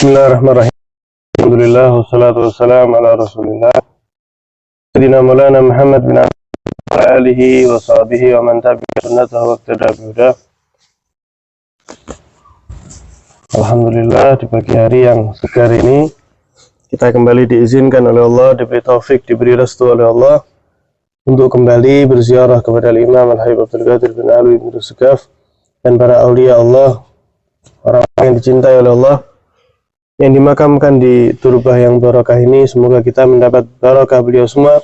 Bismillahirrahmanirrahim. Alhamdulillah wassalatu wassalamu ala Rasulillah. Sayyidina Maulana Muhammad bin Abdullah wa alihi wa sahbihi wa man tabi'a sunnatahu wa iqtada bihudah. Alhamdulillah, di pagi hari yang segar ini kita kembali diizinkan oleh Allah, diberi taufik, diberi restu oleh Allah untuk kembali berziarah kepada Imam Al-Habib Abdul Qadir bin Alwi bin Rusukaf dan para aulia Allah, orang yang dicintai oleh Allah yang dimakamkan di turbah yang barokah ini. Semoga kita mendapat barokah beliau semua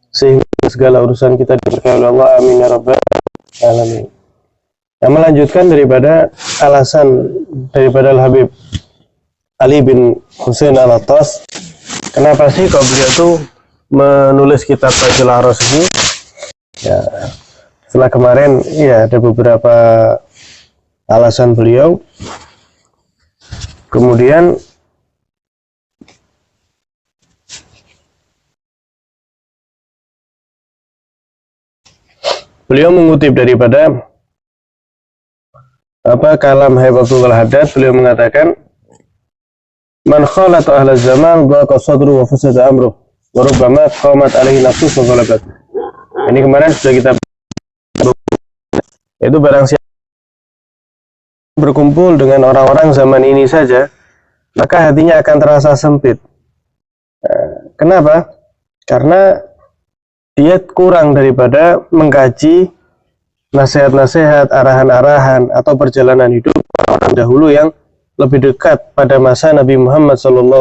sehingga segala urusan kita diberkahi oleh Allah. Amin ya rabbal alamin. Yang melanjutkan daripada alasan daripada Al-Habib Ali bin Husain Al-Attas, kenapa sih kok beliau tuh menulis kitab Tajul Aros ini? Ya, setelah kemarin ya ada beberapa alasan beliau. Kemudian beliau mengutip daripada kalam Habib Abdul Haddad. Beliau mengatakan, man khalata ahla zaman dhaqa sadru wa fasada amruh wa rubbama qamat alaihi nafsu wa ghalabat. Ini kemarin sudah kita, yaitu barang siapa berkumpul dengan orang-orang zaman ini saja, maka hatinya akan terasa sempit. Kenapa? Karena dia kurang daripada mengkaji nasihat-nasihat, arahan-arahan atau perjalanan hidup orang dahulu yang lebih dekat pada masa Nabi Muhammad SAW.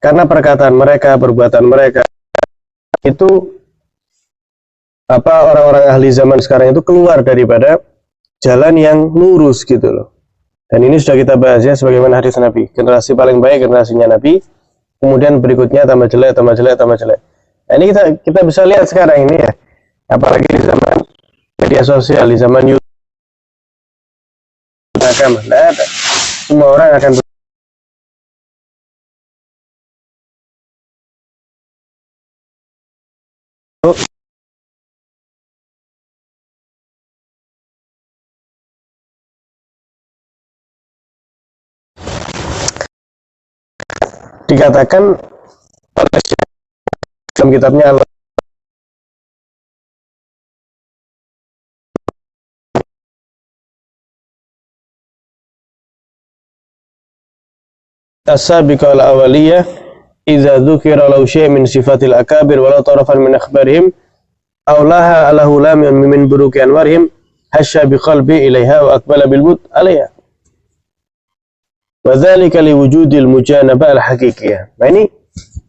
Karena perkataan mereka, perbuatan mereka itu orang-orang ahli zaman sekarang itu keluar daripada jalan yang lurus gitu loh. Dan ini sudah kita bahas ya, sebagaimana hadis Nabi, generasi paling baik generasinya Nabi, kemudian berikutnya tambah jelek, tambah jelek, tambah jelek. Nah, ini kita bisa lihat sekarang ini ya, apalagi di zaman media sosial, di zaman YouTube, nah, semua orang akan dikatakan oleh dalam kitabnya as-sabiqa al-awaliyah idza dzukira law syai' min sifatil akabir walau tarafan min akhbarihim aw laha alahu lam min buruki anwarihim hasya biqalbi ilaiha wa aqbala bil bud alaiha wa dzalika liwujudil mujanabah al-haqiqiyah. Nah, ini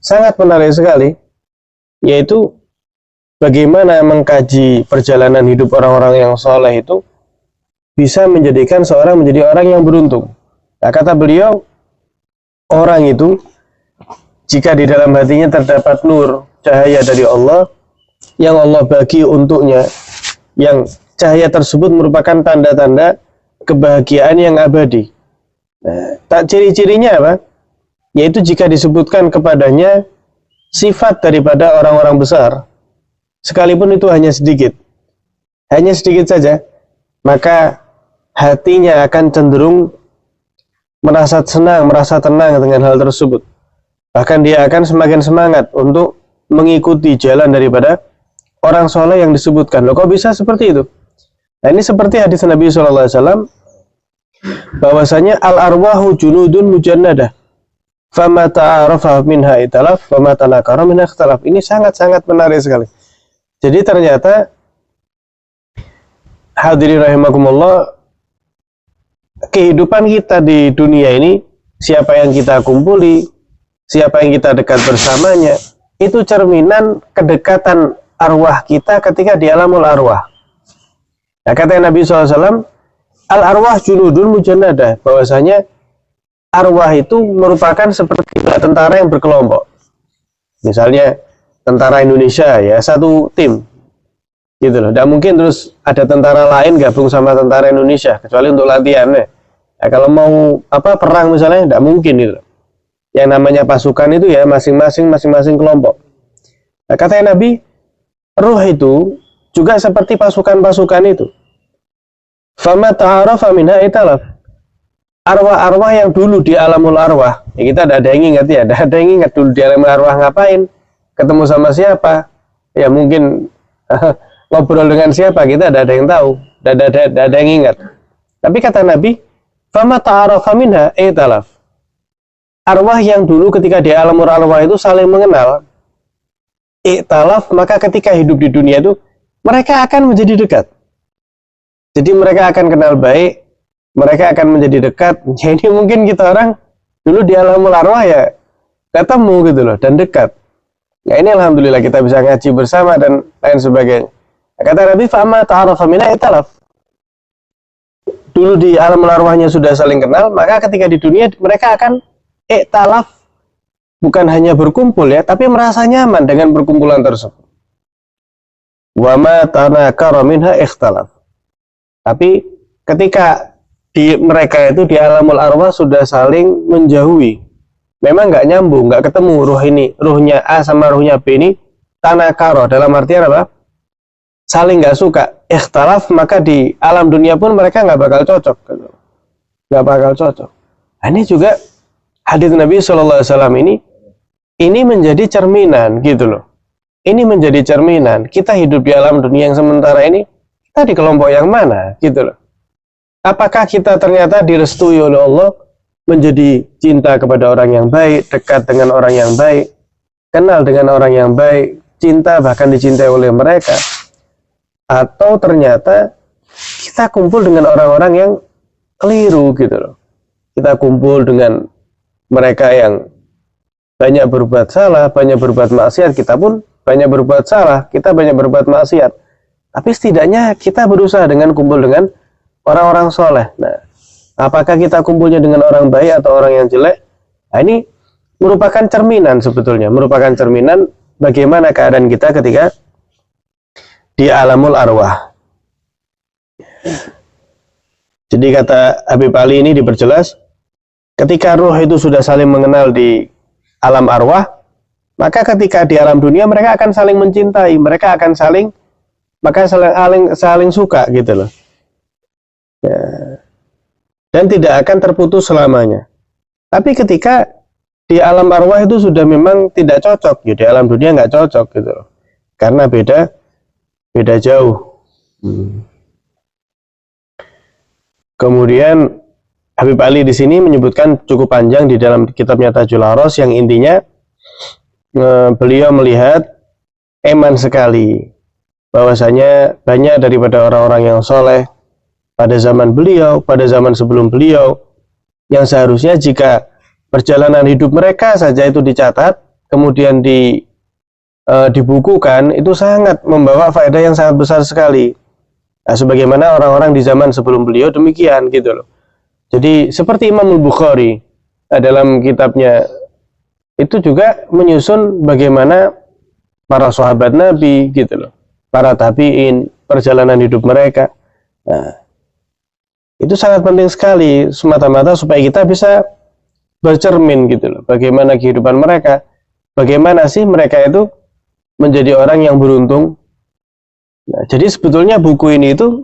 sangat menarik sekali, yaitu bagaimana mengkaji perjalanan hidup orang-orang yang soleh itu bisa menjadikan seorang menjadi orang yang beruntung. Nah, kata beliau, orang itu jika di dalam hatinya terdapat nur, cahaya dari Allah yang Allah bagi untuknya, yang cahaya tersebut merupakan tanda-tanda kebahagiaan yang abadi. Nah, tak ciri-cirinya apa? Yaitu jika disebutkan kepadanya sifat daripada orang-orang besar, sekalipun itu hanya sedikit saja, maka hatinya akan cenderung merasa senang, merasa tenang dengan hal tersebut. Bahkan dia akan semakin semangat untuk mengikuti jalan daripada orang soleh yang disebutkan. Loh, kok bisa seperti itu? Nah, ini seperti hadis Nabi SAW, bahwasanya al-arwahu junudun mujannadah fama ta'arafa minha italaf fama tanakara minha ikhtalaf. Ini sangat-sangat menarik sekali. Jadi ternyata hadirin rahimakumullah, kehidupan kita di dunia ini, siapa yang kita kumpuli, siapa yang kita dekat bersamanya, itu cerminan kedekatan arwah kita ketika di alamul arwah. Nah, kata Nabi SAW, al-arwah junudun mujannadah, bahwasanya arwah itu merupakan seperti tentara yang berkelompok. Misalnya tentara Indonesia ya, satu tim gitu loh. Tidak mungkin terus ada tentara lain gabung sama tentara Indonesia kecuali untuk latihannya. Nah, kalau mau perang misalnya, tidak mungkin itu. Yang namanya pasukan itu ya masing-masing kelompok. Nah, kata Nabi, ruh itu juga seperti pasukan-pasukan itu. Fama ta'arafa minha italaf. arwah-arwah yang dulu di alamul arwah, ya kita ada yang ingat ya, ada yang ingat dulu di alamul arwah ngapain, ketemu sama siapa, ya mungkin ngobrol dengan siapa, kita ada yang tahu, ada yang ingat. Tapi kata Nabi, fama ta'arafa minha italaf. Arwah yang dulu ketika di alamul arwah itu saling mengenal, italaf, maka ketika hidup di dunia itu mereka akan menjadi dekat. Jadi mereka akan kenal baik, mereka akan menjadi dekat. Ya ini mungkin kita orang dulu di alamul arwah ya ketemu gitu loh dan dekat. Ya ini alhamdulillah kita bisa ngaji bersama dan lain sebagainya. Kata Nabi, fa'ama ta'arafa minha italaf. Dulu di alamul arwahnya sudah saling kenal, maka ketika di dunia mereka akan italaf, bukan hanya berkumpul ya, tapi merasa nyaman dengan perkumpulan tersebut. Wa ma tanakara minha ikhtalaf. Tapi ketika mereka itu di alamul arwah sudah saling menjauhi, memang nggak nyambung, nggak ketemu ruh ini, ruhnya A sama ruhnya B ini tanakaro, dalam artian apa? Saling nggak suka, ikhtalaf, maka di alam dunia pun mereka nggak bakal cocok, nggak bakal cocok. Ini juga hadits Nabi SAW ini menjadi cerminan gitu loh. Ini menjadi cerminan kita hidup di alam dunia yang sementara ini, kita di kelompok yang mana gitu loh. Apakah kita ternyata direstui oleh Allah menjadi cinta kepada orang yang baik, dekat dengan orang yang baik, kenal dengan orang yang baik, cinta bahkan dicintai oleh mereka, atau ternyata kita kumpul dengan orang-orang yang keliru gitu loh. Kita kumpul dengan mereka yang banyak berbuat salah, banyak berbuat maksiat, kita pun banyak berbuat salah, kita banyak berbuat maksiat. Tapi setidaknya kita berusaha dengan kumpul dengan orang-orang soleh. Nah, apakah kita kumpulnya dengan orang baik atau orang yang jelek? Nah, ini merupakan cerminan sebetulnya, merupakan cerminan bagaimana keadaan kita ketika di alamul arwah. Jadi kata Habib Ali ini diperjelas, ketika ruh itu sudah saling mengenal di alam arwah, maka ketika di alam dunia mereka akan saling mencintai, mereka akan saling suka gitu loh. Ya. Dan tidak akan terputus selamanya. Tapi ketika di alam arwah itu sudah memang tidak cocok, ya di alam dunia nggak cocok gitu loh. Karena beda jauh. Kemudian Habib Ali di sini menyebutkan cukup panjang di dalam kitabnya Tajul Aros yang intinya beliau melihat eman sekali bahwasanya banyak daripada orang-orang yang soleh pada zaman beliau, pada zaman sebelum beliau, yang seharusnya jika perjalanan hidup mereka saja itu dicatat, kemudian dibukukan, itu sangat membawa faedah yang sangat besar sekali. Nah, sebagaimana orang-orang di zaman sebelum beliau demikian gitu loh. Jadi seperti Imam Al-Bukhari dalam kitabnya itu juga menyusun bagaimana para sahabat Nabi gitu loh, para tabi'in, perjalanan hidup mereka. Nah, itu sangat penting sekali semata-mata supaya kita bisa bercermin gitu loh, bagaimana kehidupan mereka, bagaimana sih mereka itu menjadi orang yang beruntung. Nah, jadi sebetulnya buku ini itu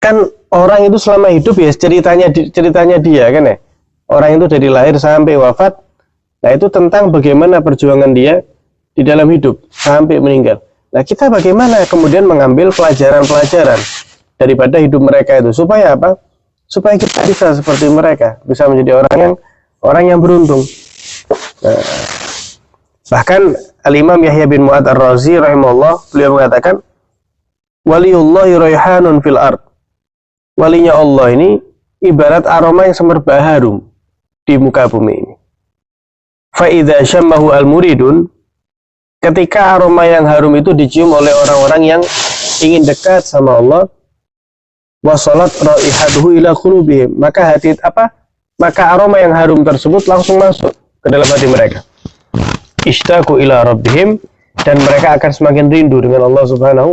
kan orang itu selama hidup ya ceritanya dia kan ya, orang itu dari lahir sampai wafat, nah itu tentang bagaimana perjuangan dia di dalam hidup sampai meninggal. Nah kita bagaimana kemudian mengambil pelajaran-pelajaran daripada hidup mereka itu, supaya apa? Supaya kita bisa seperti mereka, bisa menjadi orang yang beruntung. Nah, bahkan Al-Imam Yahya bin Mu'ad Ar-Razi rahimahullah, beliau mengatakan, waliyullahi raihanun fil ard. Walinya Allah ini ibarat aroma yang semerbak harum di muka bumi ini. Fa idza syammahu al-muridun, ketika aroma yang harum itu dicium oleh orang-orang yang ingin dekat sama Allah, wasalat raihatuhu ila qulubihim, maka aroma yang harum tersebut langsung masuk ke dalam hati mereka. Ishtaqu ila rabbihim, dan mereka akan semakin rindu dengan Allah Subhanahu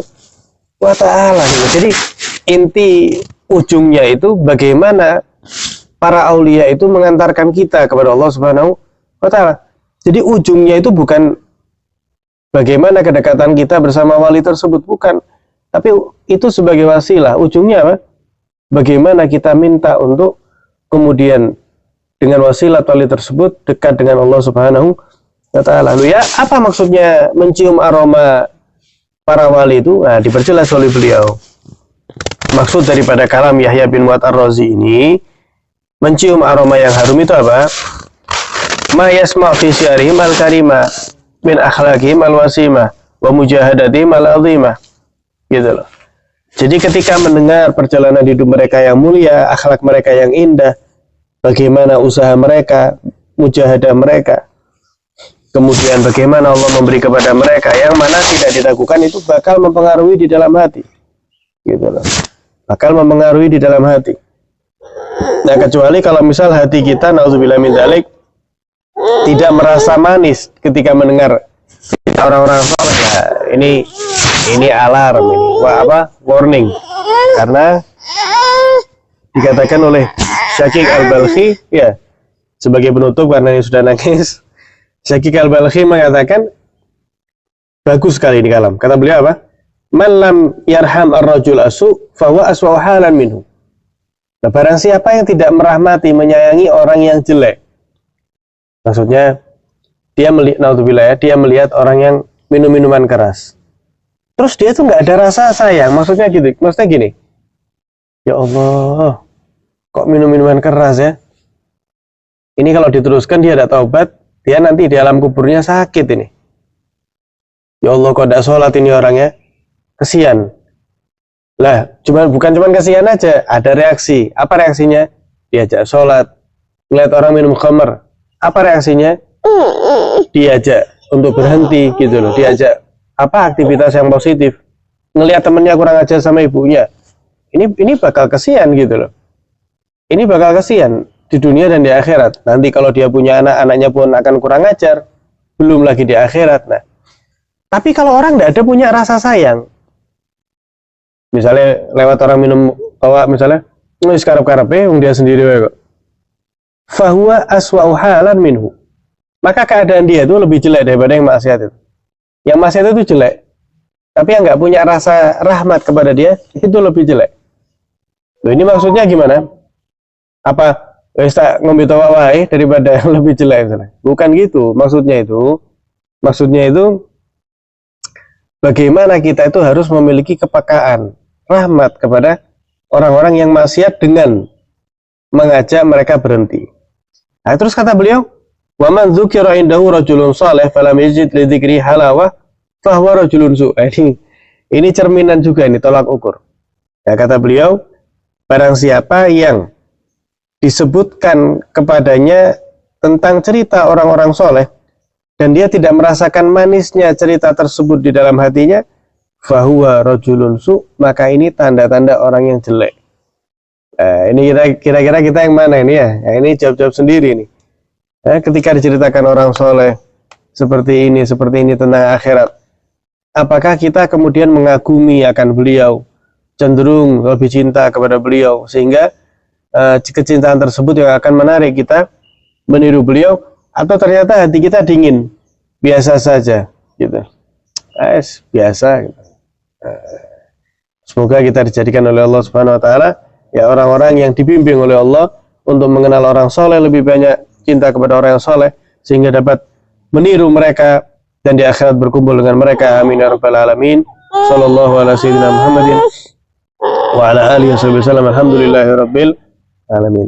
wa ta'ala. Jadi inti ujungnya itu bagaimana para aulia itu mengantarkan kita kepada Allah Subhanahu wa ta'ala. Jadi ujungnya itu bukan bagaimana kedekatan kita bersama wali tersebut, bukan, Tapi itu sebagai wasilah. Ujungnya apa? Bagaimana kita minta untuk kemudian dengan wasilah tali tersebut dekat dengan Allah Subhanahu wa Ta'ala. Lalu ya, apa maksudnya mencium aroma para wali itu? Nah, diperjelas oleh beliau. Maksud daripada kalam Yahya bin Mu'ad Ar-Razi ini, mencium aroma yang harum itu apa? Ma yasma' fi syarihim al-karima min akhlaqihim al-wasimah wa mujahadatihim al-azimah. Gitu loh. Jadi ketika mendengar perjalanan hidup mereka yang mulia, akhlak mereka yang indah, bagaimana usaha mereka, mujahadah mereka, kemudian bagaimana Allah memberi kepada mereka, yang mana tidak dilakukan itu bakal mempengaruhi di dalam hati. Gitu loh. Bakal mempengaruhi di dalam hati. Nah, kecuali kalau misal hati kita, na'udzubillah min dzalik, tidak merasa manis ketika mendengar orang-orang saleh, ya ini alarm, ini warning, karena dikatakan oleh Syakik Al-Balkhi, ya, sebagai penutup karena ini sudah nangis, Syakik Al-Balkhi mengatakan bagus sekali ini kalam. Kata beliau apa? Man lam yarham ar-rajul asu fahuwa aswa'u halan minhu. Nah, barang siapa yang tidak merahmati, menyayangi orang yang jelek, maksudnya dia melihat orang yang minum minuman keras, terus dia tuh nggak ada rasa sayang, maksudnya gitu, maksudnya gini, ya Allah, kok minum minuman keras ya, ini kalau diteruskan dia ada taubat, dia nanti di alam kuburnya sakit ini, ya Allah kok tidak sholat ini orangnya, kesian lah. Bukan cuma kasihan aja, ada reaksi. Apa reaksinya? Diajak sholat. Ngeliat orang minum khamr, apa reaksinya? Diajak untuk berhenti gitu loh. Diajak apa aktivitas yang positif. Ngeliat temennya kurang ajar sama ibunya, ini bakal kasihan gitu loh. Ini bakal kasihan di dunia dan di akhirat. Nanti kalau dia punya anak, anaknya pun akan kurang ajar. Belum lagi di akhirat. Nah, tapi kalau orang tidak ada punya rasa sayang, misalnya lewat orang minum, bawa misalnya sekarap-karapnya dia sendiri kok, fahuwa aswa'u halan minhu, maka keadaan dia itu lebih jelek daripada yang maksiat itu. Yang maksiat itu jelek, tapi yang nggak punya rasa rahmat kepada dia itu lebih jelek. Loh, ini maksudnya gimana? Apa tak ngombe wae daripada yang lebih jelek misalnya? Bukan gitu maksudnya itu bagaimana kita itu harus memiliki kepekaan, rahmat kepada orang-orang yang maksiat dengan mengajak mereka berhenti. Nah, terus kata beliau, wa man dzukira indahu rajulun salih falam yajid li dzikri halawah fahuwa rajulun su'. Ini cerminan juga, ini tolak ukur. Ya, kata beliau, barang siapa yang disebutkan kepadanya tentang cerita orang-orang soleh dan dia tidak merasakan manisnya cerita tersebut di dalam hatinya, fahuwa rajulun su', maka ini tanda-tanda orang yang jelek. Ini kira-kira kita yang mana ini ya? Yang ini jawab-jawab sendiri nih. Ketika diceritakan orang soleh seperti ini tentang akhirat, apakah kita kemudian mengagumi akan beliau, cenderung lebih cinta kepada beliau, sehingga kecintaan tersebut yang akan menarik kita meniru beliau, atau ternyata hati kita dingin, biasa saja gitu, biasa gitu. Semoga kita dijadikan oleh Allah Subhanahu wa Ta'ala ya orang-orang yang dibimbing oleh Allah untuk mengenal orang soleh, lebih banyak cinta kepada orang yang soleh, sehingga dapat meniru mereka dan di akhirat berkumpul dengan mereka. Amin ya rabbal alamin. Sallallahu ala sayyidina Muhammadin wa ala alihi wasallam. Alhamdulillahi rabbil alamin.